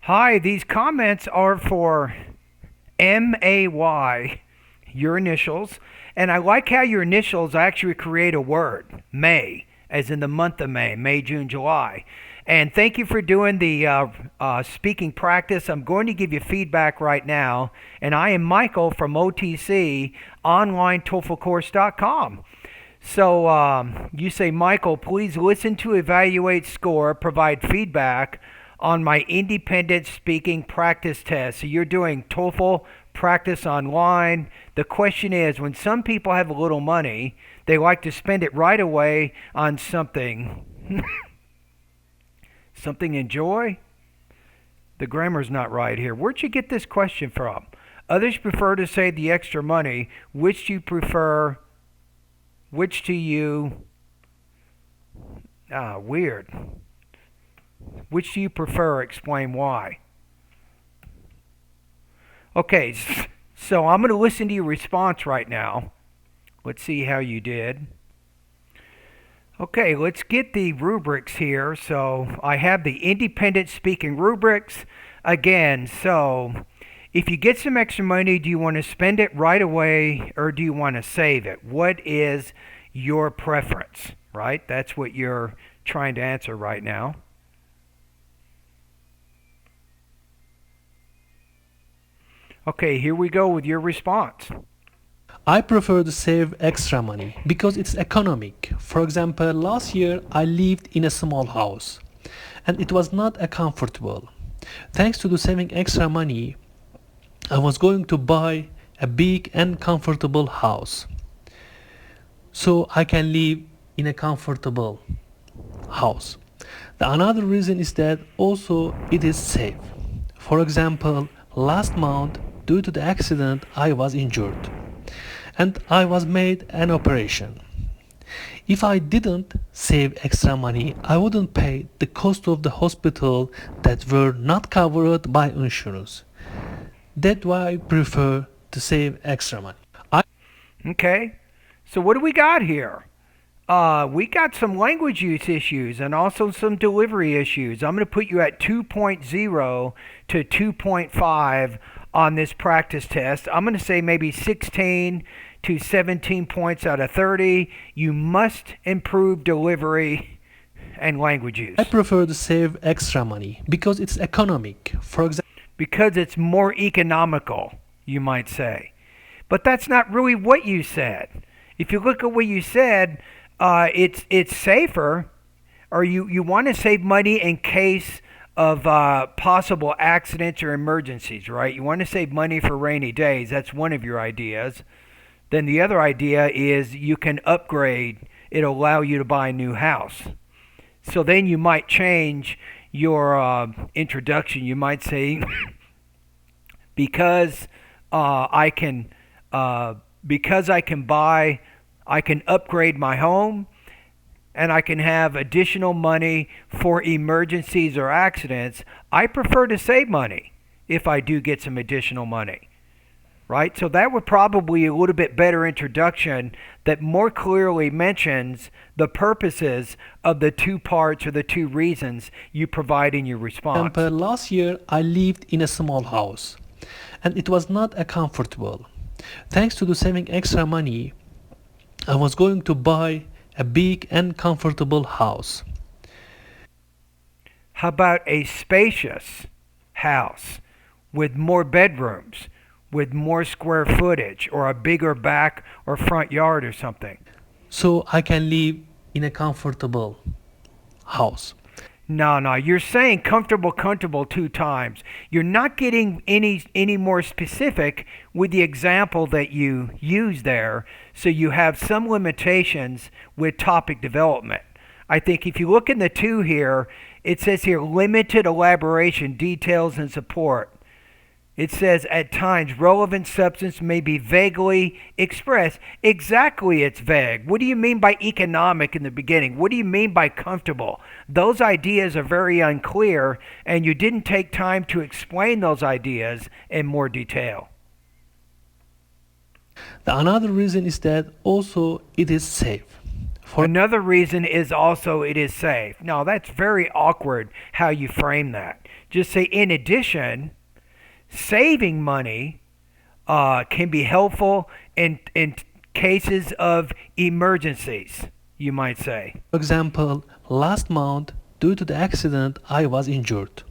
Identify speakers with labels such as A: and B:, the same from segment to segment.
A: Hi, these comments are for MAY, your initials, and I like how your initials actually create a word, May, as in the month of May, June, July. And thank you for doing the speaking practice. I'm going to give you feedback right now, and I am Michael from OTC, OnlineTOEFLCourse.com. So you say, Michael, please listen to evaluate score, provide feedback on my independent speaking practice test. So you're doing TOEFL practice online. The question is, when some people have a little money, they like to spend it right away on something. Something enjoy? The grammar's not right here. Where'd you get this question from? Others prefer to save the extra money. Which do you prefer? Which do you... weird. Which do you prefer? Explain why. Okay, so I'm going to listen to your response right now. Let's see how you did. Okay, let's get the rubrics here. So I have the independent speaking rubrics. Again, so if you get some extra money, do you want to spend it right away or do you want to save it? What is your preference, right? That's what you're trying to answer right now. Okay, here we go with your response.
B: I prefer to save extra money because it's economic. For example, last year I lived in a small house and it was not a comfortable. Thanks to the saving extra money, I was going to buy a big and comfortable house. So I can live in a comfortable house. The another reason is that also it is safe. For example, last month due to the accident I was injured and I was made an operation. If I didn't save extra money, I wouldn't pay the cost of the hospital that were not covered by insurance. That's why I prefer to save extra money.
A: Okay, so what do we got here? We got some language use issues and also some delivery issues. I'm going to put you at 2.0 to 2.5 on this practice test. I'm going to say maybe 16 to 17 points out of 30. You must improve delivery and language use.
B: I prefer to save extra money because it's economic. For example,
A: because it's more economical, you might say. But that's not really what you said. If you look at what you said, it's safer, or you want to save money in case of possible accidents or emergencies, right? You want to save money for rainy days. That's one of your ideas. Then the other idea is you can upgrade. It'll allow you to buy a new house. So then you might change your introduction. You might say, because I can upgrade my home and I can have additional money for emergencies or accidents, I prefer to save money if I do get some additional money, right? So that would probably be a little bit better introduction that more clearly mentions the purposes of the two parts or the two reasons you provide in your response.
B: last year I lived in a small house and it was not a comfortable. Thanks to the saving extra money, I was going to buy a big and comfortable house.
A: How about a spacious house with more bedrooms, with more square footage, or a bigger back or front yard or something?
B: So I can live in a comfortable house.
A: No, you're saying comfortable two times. You're not getting any more specific with the example that you use there, so you have some limitations with topic development. I think if you look in the two here, it says here limited elaboration, details, and support. It says at times relevant substance may be vaguely expressed. Exactly, it's vague. What do you mean by economic in the beginning? What do you mean by comfortable? Those ideas are very unclear, and you didn't take time to explain those ideas in more detail.
B: The another reason is that also it is safe.
A: Another reason is also it is safe. Now, that's very awkward how you frame that. Just say, in addition, saving money can be helpful in cases of emergencies, you might say.
B: For example, last month, due to the accident, I was injured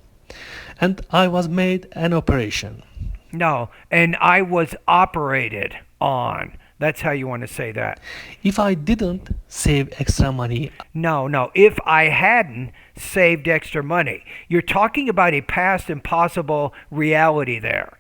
B: and I was made an operation.
A: No, and I was operated on. That's how you want to say that.
B: If I didn't save extra money,
A: No. If I hadn't saved extra money, you're talking about a past impossible reality there.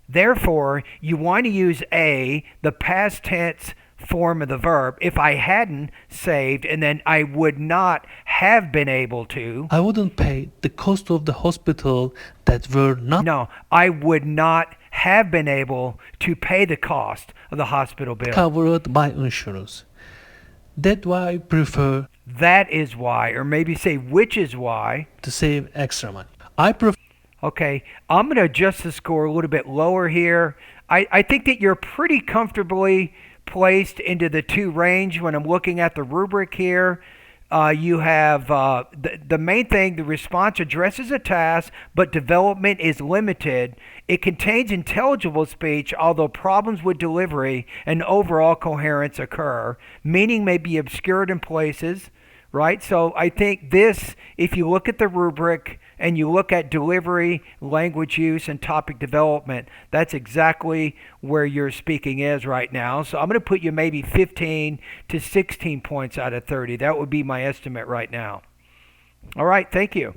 A: Therefore, you want to use the past tense form of the verb. If I hadn't saved, and then I would not have been able to.
B: I wouldn't pay the cost of the hospital that were not
A: No, I would not have been able to pay the cost of the hospital bill.
B: covered by insurance. That's why I prefer
A: That is why, or maybe say which is why.
B: to save extra money. I prefer
A: Okay, I'm going to adjust the score a little bit lower here. I think that you're pretty comfortably placed into the 2 range when I'm looking at the rubric here. You have the main thing, the response addresses a task, but development is limited. It contains intelligible speech, although problems with delivery and overall coherence occur. Meaning may be obscured in places, right? So I think this, if you look at the rubric and you look at delivery, language use, and topic development, that's exactly where your speaking is right now. So I'm going to put you maybe 15 to 16 points out of 30. That would be my estimate right now. All right, thank you.